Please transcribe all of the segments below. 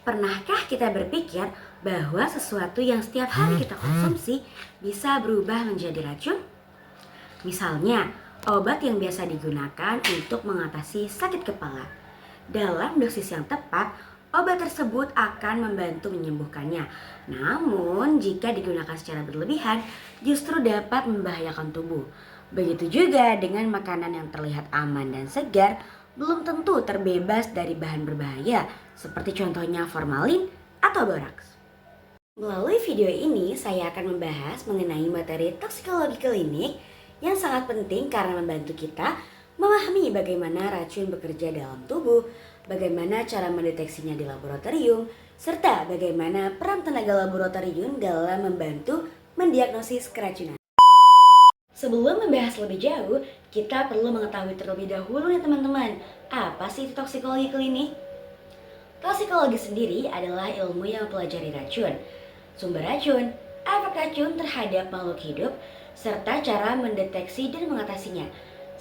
Pernahkah kita berpikir bahwa sesuatu yang setiap hari kita konsumsi bisa berubah menjadi racun? Misalnya, obat yang biasa digunakan untuk mengatasi sakit kepala. Dalam dosis yang tepat, obat tersebut akan membantu menyembuhkannya. Namun, jika digunakan secara berlebihan, justru dapat membahayakan tubuh. Begitu juga dengan makanan yang terlihat aman dan segar, belum tentu terbebas dari bahan berbahaya, seperti contohnya formalin atau boraks. Melalui video ini, saya akan membahas mengenai materi toksikologi klinik yang sangat penting karena membantu kita memahami bagaimana racun bekerja dalam tubuh, bagaimana cara mendeteksinya di laboratorium, serta bagaimana peran tenaga laboratorium dalam membantu mendiagnosis keracunan. Sebelum membahas lebih jauh, kita perlu mengetahui terlebih dahulu nih teman-teman, apa sih itu toksikologi klinik? Toksikologi sendiri adalah ilmu yang mempelajari racun, sumber racun, efek racun terhadap makhluk hidup, serta cara mendeteksi dan mengatasinya.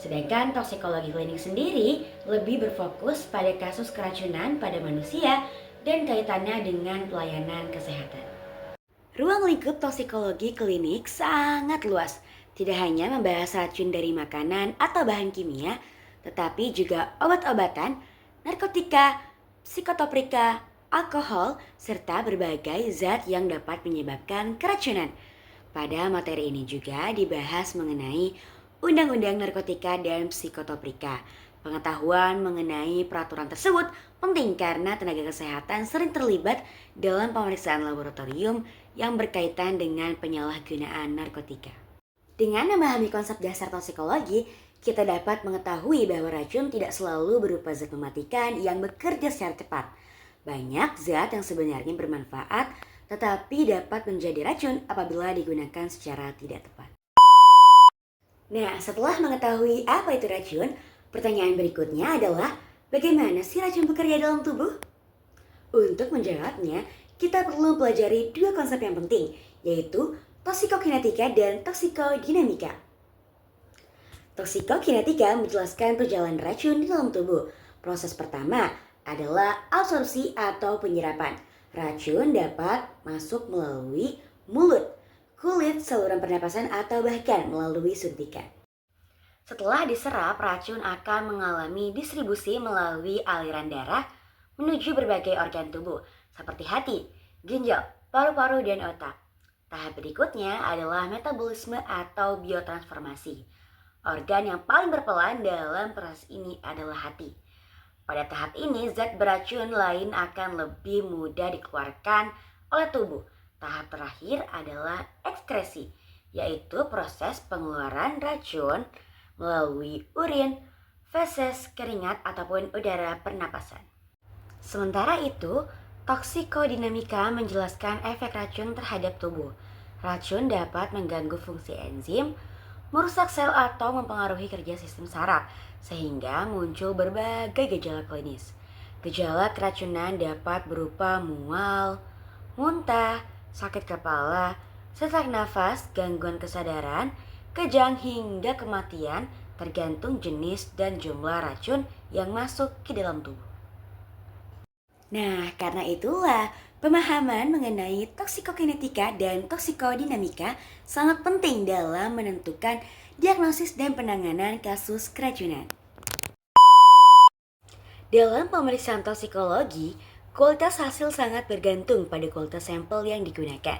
Sedangkan toksikologi klinik sendiri lebih berfokus pada kasus keracunan pada manusia dan kaitannya dengan pelayanan kesehatan. Ruang lingkup toksikologi klinik sangat luas. Tidak hanya membahas racun dari makanan atau bahan kimia, tetapi juga obat-obatan, narkotika, psikotoprika, alkohol, serta berbagai zat yang dapat menyebabkan keracunan. Pada materi ini juga dibahas mengenai Undang-Undang Narkotika dan Psikotoprika. Pengetahuan mengenai peraturan tersebut penting karena tenaga kesehatan sering terlibat dalam pemeriksaan laboratorium yang berkaitan dengan penyalahgunaan narkotika. Dengan memahami konsep dasar toksikologi, kita dapat mengetahui bahwa racun tidak selalu berupa zat mematikan yang bekerja secara cepat. Banyak zat yang sebenarnya bermanfaat, tetapi dapat menjadi racun apabila digunakan secara tidak tepat. Nah, setelah mengetahui apa itu racun, pertanyaan berikutnya adalah bagaimana sih racun bekerja dalam tubuh? Untuk menjawabnya, kita perlu mempelajari dua konsep yang penting, yaitu toksikokinetika dan toksikodinamika. Toksikokinetika menjelaskan perjalanan racun di dalam tubuh. Proses pertama adalah absorpsi atau penyerapan. Racun dapat masuk melalui mulut, kulit, saluran pernapasan, atau bahkan melalui suntikan. Setelah diserap, racun akan mengalami distribusi melalui aliran darah menuju berbagai organ tubuh, seperti hati, ginjal, paru-paru, dan otak. Tahap berikutnya adalah metabolisme atau biotransformasi. Organ yang paling berperan dalam proses ini adalah hati. Pada tahap ini, zat beracun lain akan lebih mudah dikeluarkan oleh tubuh. Tahap terakhir adalah ekskresi, yaitu proses pengeluaran racun melalui urin, feses, keringat, ataupun udara pernapasan. Sementara itu, toksikodinamika menjelaskan efek racun terhadap tubuh. Racun dapat mengganggu fungsi enzim, merusak sel atau mempengaruhi kerja sistem saraf, sehingga muncul berbagai gejala klinis. Gejala keracunan dapat berupa mual, muntah, sakit kepala, sesak nafas, gangguan kesadaran, kejang hingga kematian, tergantung jenis dan jumlah racun yang masuk ke dalam tubuh. Nah, karena itulah pemahaman mengenai toksikokinetika dan toksikodinamika sangat penting dalam menentukan diagnosis dan penanganan kasus keracunan. Dalam pemeriksaan toksikologi, kualitas hasil sangat bergantung pada kualitas sampel yang digunakan.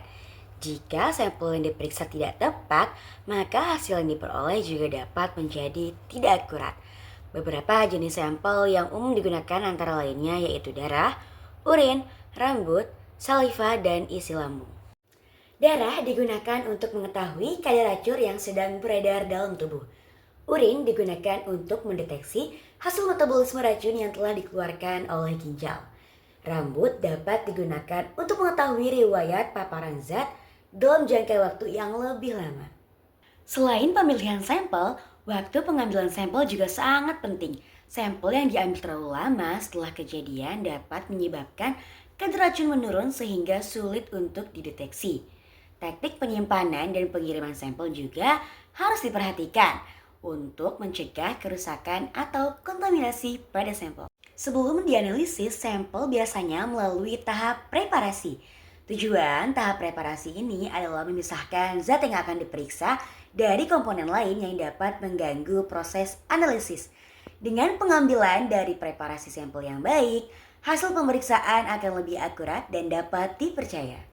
Jika sampel yang diperiksa tidak tepat, maka hasil yang diperoleh juga dapat menjadi tidak akurat. Beberapa jenis sampel yang umum digunakan antara lainnya yaitu darah, urin, rambut, saliva, dan isi lambung. Darah digunakan untuk mengetahui kadar racun yang sedang beredar dalam tubuh. Urin digunakan untuk mendeteksi hasil metabolisme racun yang telah dikeluarkan oleh ginjal. Rambut dapat digunakan untuk mengetahui riwayat paparan zat dalam jangka waktu yang lebih lama. Selain pemilihan sampel, waktu pengambilan sampel juga sangat penting. Sampel yang diambil terlalu lama setelah kejadian dapat menyebabkan kadar racun menurun sehingga sulit untuk dideteksi. Teknik penyimpanan dan pengiriman sampel juga harus diperhatikan untuk mencegah kerusakan atau kontaminasi pada sampel. Sebelum dianalisis, sampel biasanya melalui tahap preparasi. Tujuan tahap preparasi ini adalah memisahkan zat yang akan diperiksa dari komponen lain yang dapat mengganggu proses analisis. Dengan pengambilan dari preparasi sampel yang baik, hasil pemeriksaan akan lebih akurat dan dapat dipercaya.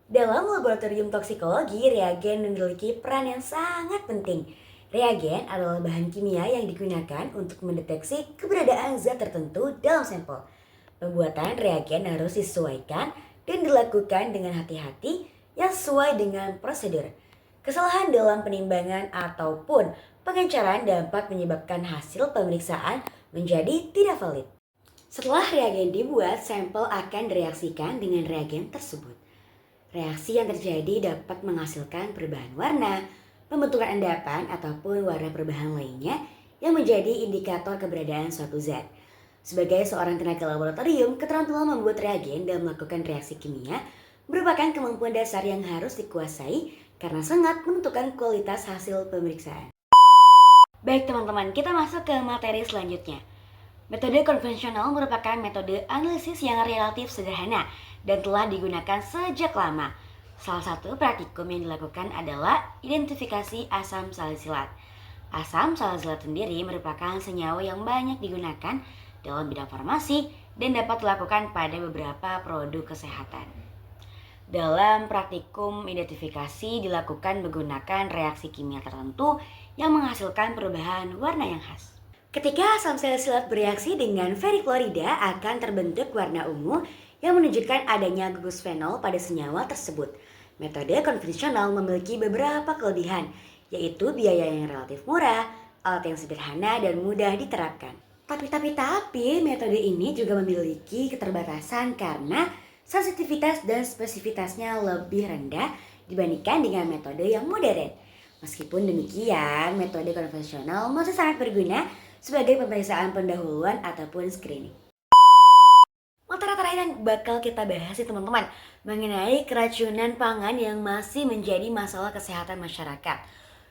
Dalam laboratorium toksikologi, reagen memiliki peran yang sangat penting. Reagen adalah bahan kimia yang digunakan untuk mendeteksi keberadaan zat tertentu dalam sampel. Pembuatan reagen harus disesuaikan dan dilakukan dengan hati-hati yang sesuai dengan prosedur. Kesalahan dalam penimbangan ataupun pengencaran dapat menyebabkan hasil pemeriksaan menjadi tidak valid. Setelah reagen dibuat, sampel akan direaksikan dengan reagen tersebut. Reaksi yang terjadi dapat menghasilkan perubahan warna, pembentukan endapan, ataupun warna perubahan lainnya yang menjadi indikator keberadaan suatu zat. Sebagai seorang tenaga laboratorium, keterampilan membuat reagen dan melakukan reaksi kimia merupakan kemampuan dasar yang harus dikuasai karena sangat menentukan kualitas hasil pemeriksaan. Baik teman-teman, kita masuk ke materi selanjutnya. Metode konvensional merupakan metode analisis yang relatif sederhana dan telah digunakan sejak lama. Salah satu praktikum yang dilakukan adalah identifikasi asam salisilat. Asam salisilat sendiri merupakan senyawa yang banyak digunakan dalam bidang farmasi dan dapat dilakukan pada beberapa produk kesehatan. Dalam praktikum identifikasi dilakukan menggunakan reaksi kimia tertentu yang menghasilkan perubahan warna yang khas. Ketika asam salisilat bereaksi dengan ferriklorida akan terbentuk warna ungu yang menunjukkan adanya gugus fenol pada senyawa tersebut. Metode konvensional memiliki beberapa kelebihan, yaitu biaya yang relatif murah, alat yang sederhana dan mudah diterapkan. Tapi metode ini juga memiliki keterbatasan karena sensitivitas dan spesifitasnya lebih rendah dibandingkan dengan metode yang modern. Meskipun demikian, metode konvensional masih sangat berguna sebagai pemeriksaan pendahuluan ataupun screening. Materi terakhir yang bakal kita bahas nih teman-teman, mengenai keracunan pangan yang masih menjadi masalah kesehatan masyarakat.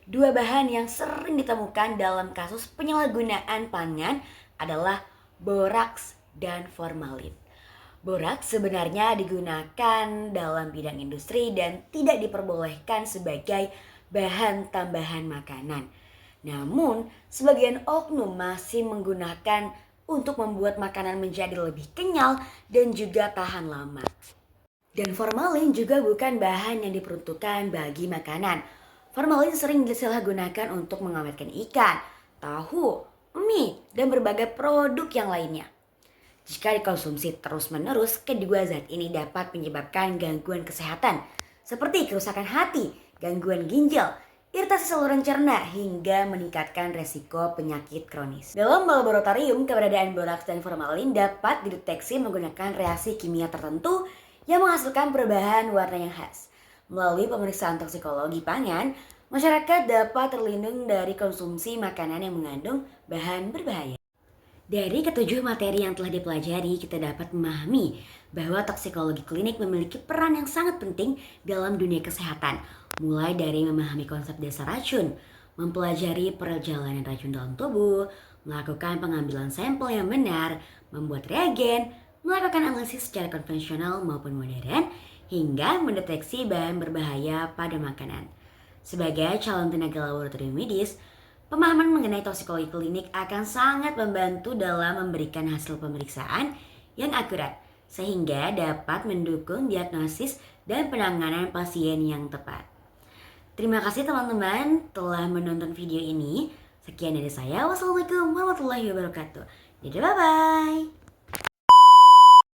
Dua bahan yang sering ditemukan dalam kasus penyalahgunaan pangan adalah boraks dan formalin. Boraks sebenarnya digunakan dalam bidang industri dan tidak diperbolehkan sebagai bahan tambahan makanan. Namun, sebagian oknum masih menggunakan untuk membuat makanan menjadi lebih kenyal dan juga tahan lama. Dan formalin juga bukan bahan yang diperuntukkan bagi makanan. Formalin sering disalahgunakan untuk mengawetkan ikan, tahu, mie, dan berbagai produk yang lainnya. Jika dikonsumsi terus-menerus, kedua zat ini dapat menyebabkan gangguan kesehatan seperti kerusakan hati, gangguan ginjal, iritasi saluran cerna, hingga meningkatkan resiko penyakit kronis. Dalam laboratorium, keberadaan boraks dan formalin dapat dideteksi menggunakan reaksi kimia tertentu yang menghasilkan perubahan warna yang khas. Melalui pemeriksaan toksikologi pangan, masyarakat dapat terlindung dari konsumsi makanan yang mengandung bahan berbahaya. Dari ketujuh materi yang telah dipelajari, kita dapat memahami bahwa toksikologi klinik memiliki peran yang sangat penting dalam dunia kesehatan. Mulai dari memahami konsep dasar racun, mempelajari perjalanan racun dalam tubuh, melakukan pengambilan sampel yang benar, membuat reagen, melakukan analisis secara konvensional maupun modern, hingga mendeteksi bahan berbahaya pada makanan. Sebagai calon tenaga laboratorium medis, pemahaman mengenai toksikologi klinik akan sangat membantu dalam memberikan hasil pemeriksaan yang akurat, sehingga dapat mendukung diagnosis dan penanganan pasien yang tepat. Terima kasih teman-teman telah menonton video ini. Sekian dari saya. Wassalamualaikum warahmatullahi wabarakatuh. Dadah, bye-bye.